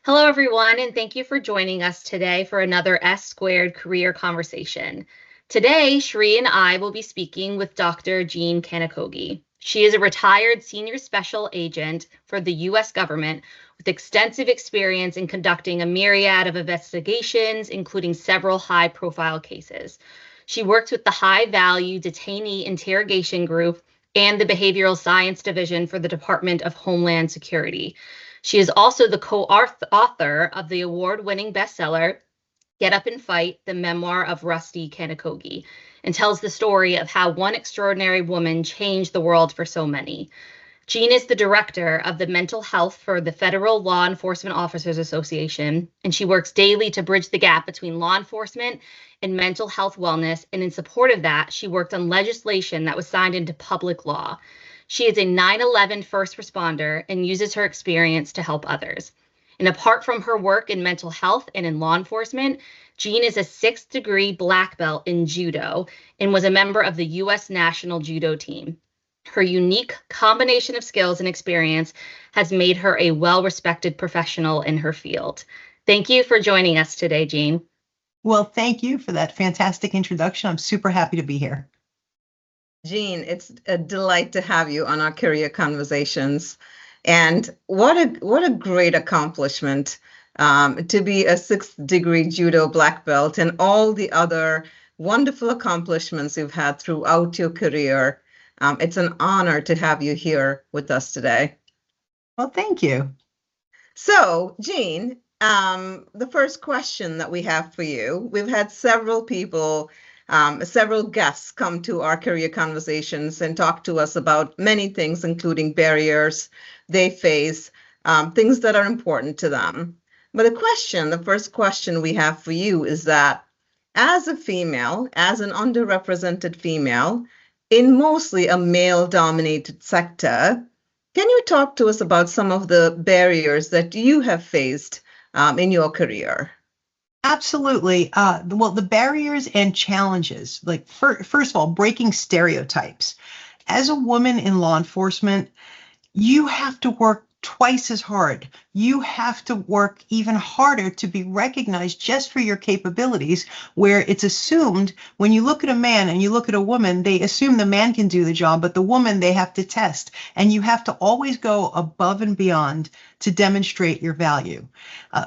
Hello, everyone, and thank you for joining us today for another S Squared career conversation. Today, Shri and I will be speaking with Dr. Jean Kanokogi. She is a retired senior special agent for the U.S. government with extensive experience in conducting a myriad of investigations, including several high-profile cases. She works with the High Value Detainee Interrogation Group and the Behavioral Science Division for the Department of Homeland Security. She is also the co-author of the award-winning bestseller, Get Up and Fight, the memoir of Rusty Kanokogi, and tells the story of how one extraordinary woman changed the world for so many. Jean is the director of the mental health for the Federal Law Enforcement Officers Association, and she works daily to bridge the gap between law enforcement and mental health wellness. And in support of that, she worked on legislation that was signed into public law. She is a 9/11 first responder and uses her experience to help others. And apart from her work in mental health and in law enforcement, Jean is a 6th degree black belt in judo and was a member of the U.S. national judo team. Her unique combination of skills and experience has made her a well-respected professional in her field. Thank you for joining us today, Jean. Well, thank you for that fantastic introduction. I'm super happy to be here. Jean, it's a delight to have you on our career conversations. And what a great accomplishment to be a 6th degree judo black belt and all the other wonderful accomplishments you've had throughout your career. It's an honor to have you here with us today. Well, thank you. So, Jean, the first question that we have for you, we've had several people, several guests come to our career conversations and talk to us about many things, including barriers they face, things that are important to them. But the first question we have for you is that as a female, as an underrepresented female, in mostly a male-dominated sector, can you talk to us about some of the barriers that you have faced in your career? Absolutely. Well, the barriers and challenges, like first of all, breaking stereotypes. As a woman in law enforcement, you have to work twice as hard. You have to work even harder to be recognized just for your capabilities, where it's assumed when you look at a man and you look at a woman, they assume the man can do the job, but the woman they have to test. And you have to always go above and beyond to demonstrate your value.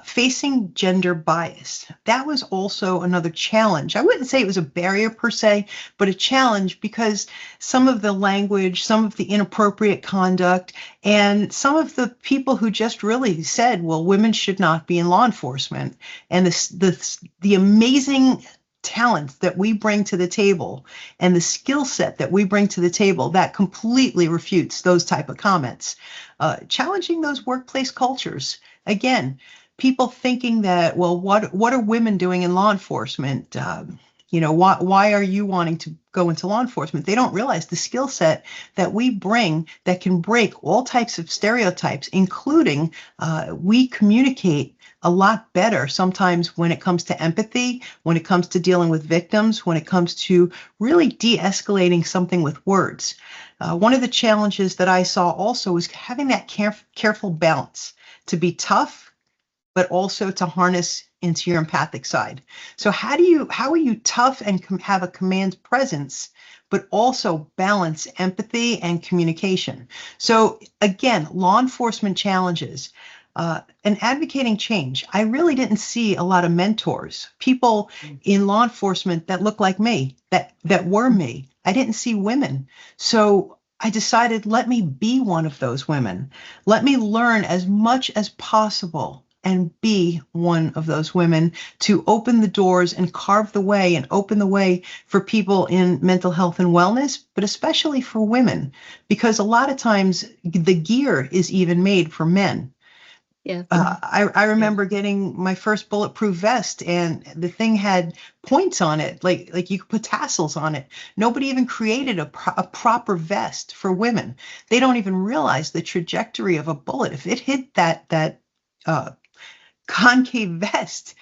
Facing gender bias, that was also another challenge. I wouldn't say it was a barrier per se, but a challenge because some of the language, some of the inappropriate conduct, and some of the people who just really said, well, women should not be in law enforcement. And the amazing talent that we bring to the table and the skill set that we bring to the table, that completely refutes those type of comments. Challenging those workplace cultures. Again, people thinking that, well, what are women doing in law enforcement? Why are you wanting to go into law enforcement? They don't realize the skill set that we bring that can break all types of stereotypes, including we communicate a lot better sometimes when it comes to empathy, when it comes to dealing with victims, when it comes to really de-escalating something with words. One of the challenges that I saw also is having that careful balance to be tough, but also to harness into your empathic side. So how are you tough and have a command presence, but also balance empathy and communication? So again, law enforcement challenges. And advocating change. I really didn't see a lot of mentors, people in law enforcement that look like me, that were me. I didn't see women. So I decided, let me be one of those women. Let me learn as much as possible and be one of those women to open the doors and carve the way and open the way for people in mental health and wellness, but especially for women, because a lot of times the gear is even made for men. Yeah. I remember getting my first bulletproof vest, and the thing had points on it, like you could put tassels on it. Nobody even created a proper vest for women. They don't even realize the trajectory of a bullet. If it hit that concave vest,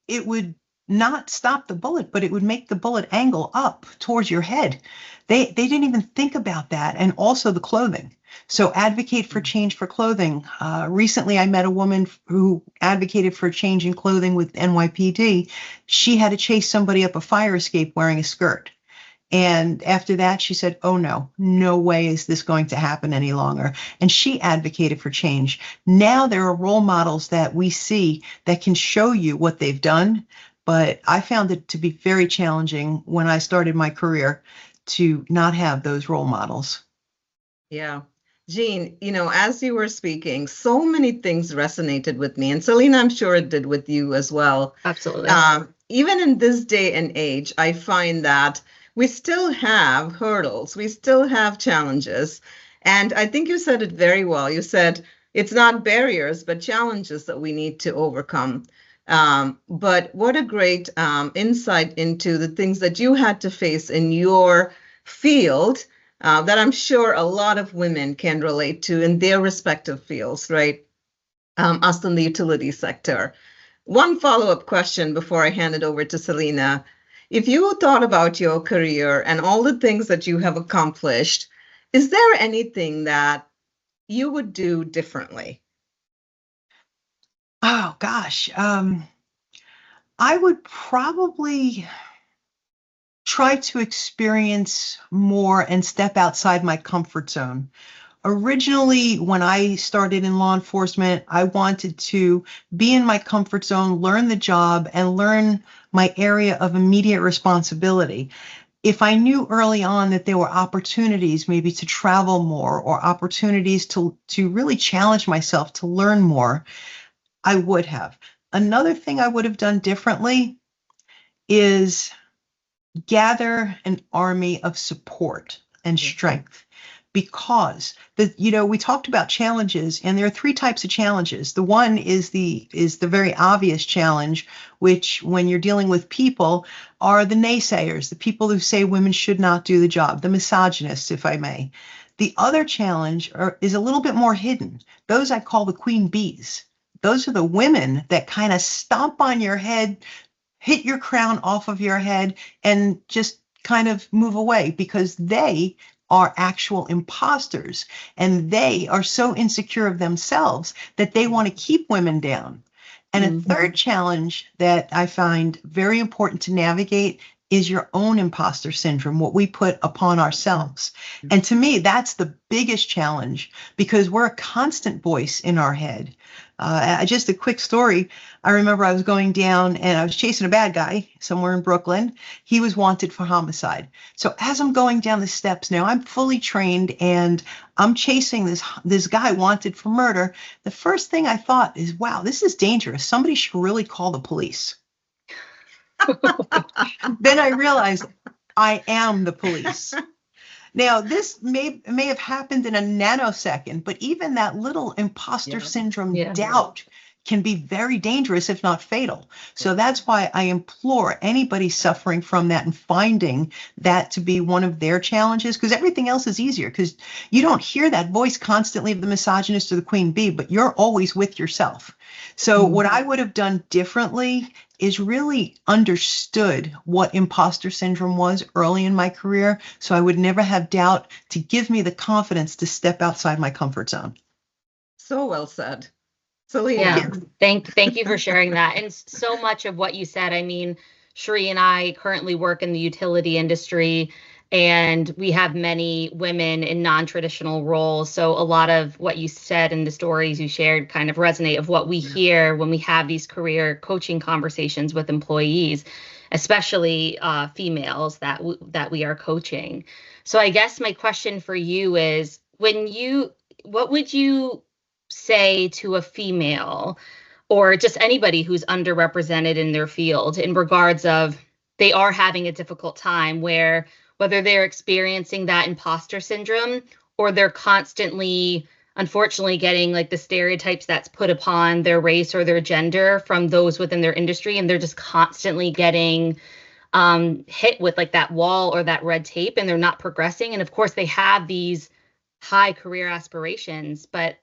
it would not stop the bullet, but it would make the bullet angle up towards your head. They didn't even think about that. And also the clothing. So advocate for change for clothing. Recently, I met a woman who advocated for change in clothing with NYPD. She had to chase somebody up a fire escape wearing a skirt. And after that, she said, oh, no way is this going to happen any longer. And she advocated for change. Now there are role models that we see that can show you what they've done. But I found it to be very challenging when I started my career to not have those role models. Yeah. Jean, as you were speaking, so many things resonated with me. And Selena, I'm sure it did with you as well. Absolutely. Even in this day and age, I find that we still have hurdles, we still have challenges. And I think you said it very well. You said it's not barriers, but challenges that we need to overcome. But what a great insight into the things that you had to face in your field that I'm sure a lot of women can relate to in their respective fields, right? Us in the utility sector. One follow-up question before I hand it over to Selena. If you thought about your career and all the things that you have accomplished, is there anything that you would do differently? Oh, gosh. I would probably try to experience more and step outside my comfort zone. Originally, when I started in law enforcement, I wanted to be in my comfort zone, learn the job, and learn my area of immediate responsibility. If I knew early on that there were opportunities maybe to travel more or opportunities to really challenge myself to learn more, I would have. Another thing I would have done differently is gather an army of support and strength, because we talked about challenges, and there are three types of challenges. The one is the very obvious challenge, which when you're dealing with people are the naysayers, the people who say women should not do the job, the misogynists, if I may. The other challenge is a little bit more hidden. Those I call the queen bees. Those are the women that kind of stomp on your head, hit your crown off of your head, and just kind of move away, because they are actual imposters and they are so insecure of themselves that they want to keep women down. And a third challenge that I find very important to navigate is your own imposter syndrome, what we put upon ourselves. And to me, that's the biggest challenge, because we're a constant voice in our head. Just a quick story. I remember I was going down and I was chasing a bad guy somewhere in Brooklyn. He was wanted for homicide. So as I'm going down the steps now, I'm fully trained and I'm chasing this guy wanted for murder. The first thing I thought is, wow, this is dangerous. Somebody should really call the police. Then I realized I am the police. Now, this may have happened in a nanosecond, but even that little imposter syndrome doubt can be very dangerous, if not fatal. So that's why I implore anybody suffering from that and finding that to be one of their challenges, because everything else is easier, because you don't hear that voice constantly of the misogynist or the queen bee, but you're always with yourself. So what I would have done differently is really understood what imposter syndrome was early in my career, so I would never have doubt, to give me the confidence to step outside my comfort zone. So well said. Selena. Yeah, thank you for sharing that. And so much of what you said, I mean, Sheree and I currently work in the utility industry, and we have many women in non-traditional roles. So a lot of what you said and the stories you shared kind of resonate of what we hear when we have these career coaching conversations with employees, especially females that we are coaching. So I guess my question for you is, what would you say to a female or just anybody who's underrepresented in their field in regards of they are having a difficult time, where whether they're experiencing that imposter syndrome or they're constantly, unfortunately, getting like the stereotypes that's put upon their race or their gender from those within their industry, and they're just constantly getting hit with like that wall or that red tape, and they're not progressing. And of course, they have these high career aspirations, but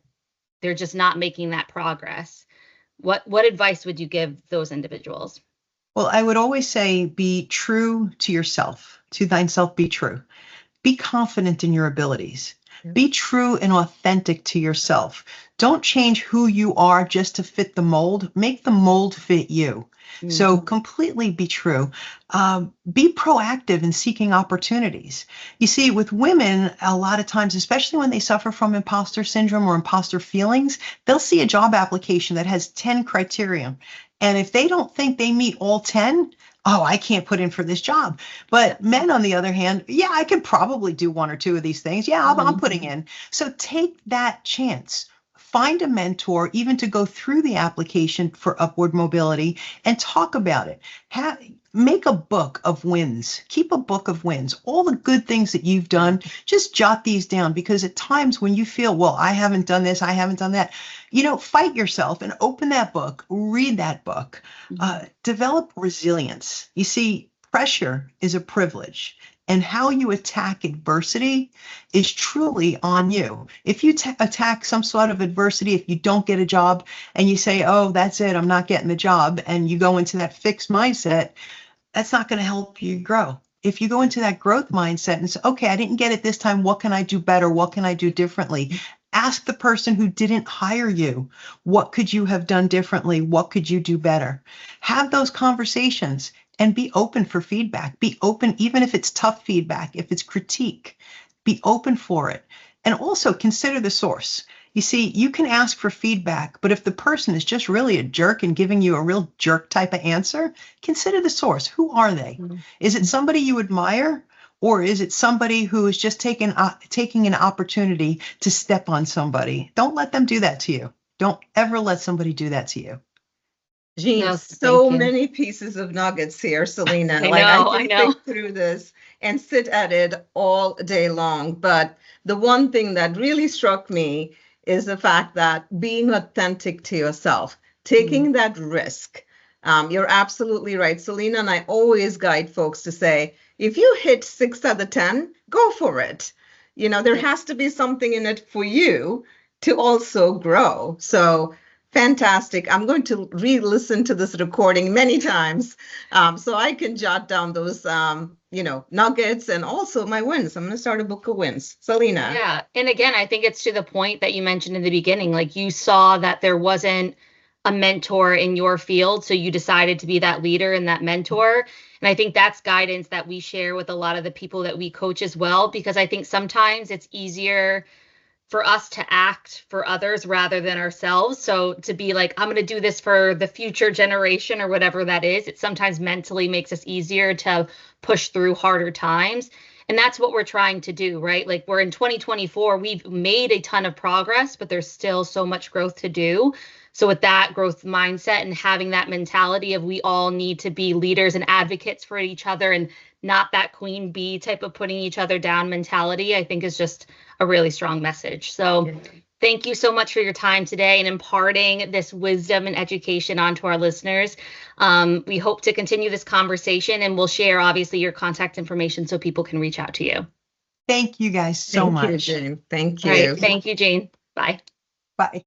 they're just not making that progress. What advice would you give those individuals? Well, I would always say be true to yourself. To thyself be true. Be confident in your abilities. Yeah. Be true and authentic to yourself. Don't change who you are just to fit the mold. Make the mold fit you. So completely be true. Be proactive in seeking opportunities. You see, with women, a lot of times, especially when they suffer from imposter syndrome or imposter feelings, they'll see a job application that has 10 criteria. And if they don't think they meet all 10, oh, I can't put in for this job. But men, on the other hand, yeah, I could probably do one or two of these things. Yeah, I'm putting in. So take that chance. Find a mentor, even to go through the application for upward mobility, and talk about it. Make a book of wins. Keep a book of wins. All the good things that you've done, just jot these down, because at times when you feel, well, I haven't done this, I haven't done that, fight yourself and open that book, read that book, develop resilience. You see, pressure is a privilege, and how you attack adversity is truly on you. If you attack some sort of adversity, if you don't get a job and you say, oh, that's it, I'm not getting the job, and you go into that fixed mindset, that's not going to help you grow. If you go into that growth mindset and say, okay, I didn't get it this time, what can I do better? What can I do differently? Ask the person who didn't hire you, what could you have done differently? What could you do better? Have those conversations and be open for feedback. Be open, even if it's tough feedback, if it's critique, be open for it. And also consider the source. You see, you can ask for feedback, but if the person is just really a jerk and giving you a real jerk type of answer, consider the source. Who are they? Is it somebody you admire? Or is it somebody who is just taking an opportunity to step on somebody? Don't let them do that to you. Don't ever let somebody do that to you. Jean, No, so thank you. many pieces of nuggets here, Selena. I I know. think through this and sit at it all day long. But the one thing that really struck me is the fact that being authentic to yourself, taking that risk. You're absolutely right. Selena and I always guide folks to say, if you hit 6 out of 10, go for it. There has to be something in it for you to also grow. So fantastic. I'm going to re-listen to this recording many times so I can jot down those, nuggets and also my wins. I'm going to start a book of wins. Selena. Yeah. And again, I think it's to the point that you mentioned in the beginning, like you saw that there wasn't a mentor in your field, so you decided to be that leader and that mentor. And I think that's guidance that we share with a lot of the people that we coach as well, because I think sometimes it's easier for us to act for others rather than ourselves. So to be like, I'm going to do this for the future generation or whatever that is, it sometimes mentally makes us easier to push through harder times. And that's what we're trying to do, right? Like we're in 2024, we've made a ton of progress, but there's still so much growth to do. So with that growth mindset and having that mentality of we all need to be leaders and advocates for each other and not that queen bee type of putting each other down mentality, I think is just a really strong message. So thank you so much for your time today and imparting this wisdom and education onto our listeners. We hope to continue this conversation, and we'll share obviously your contact information so people can reach out to you. Thank you guys so much. Thank you, Jean. Thank you. All right. Thank you, Jean. Bye. Bye.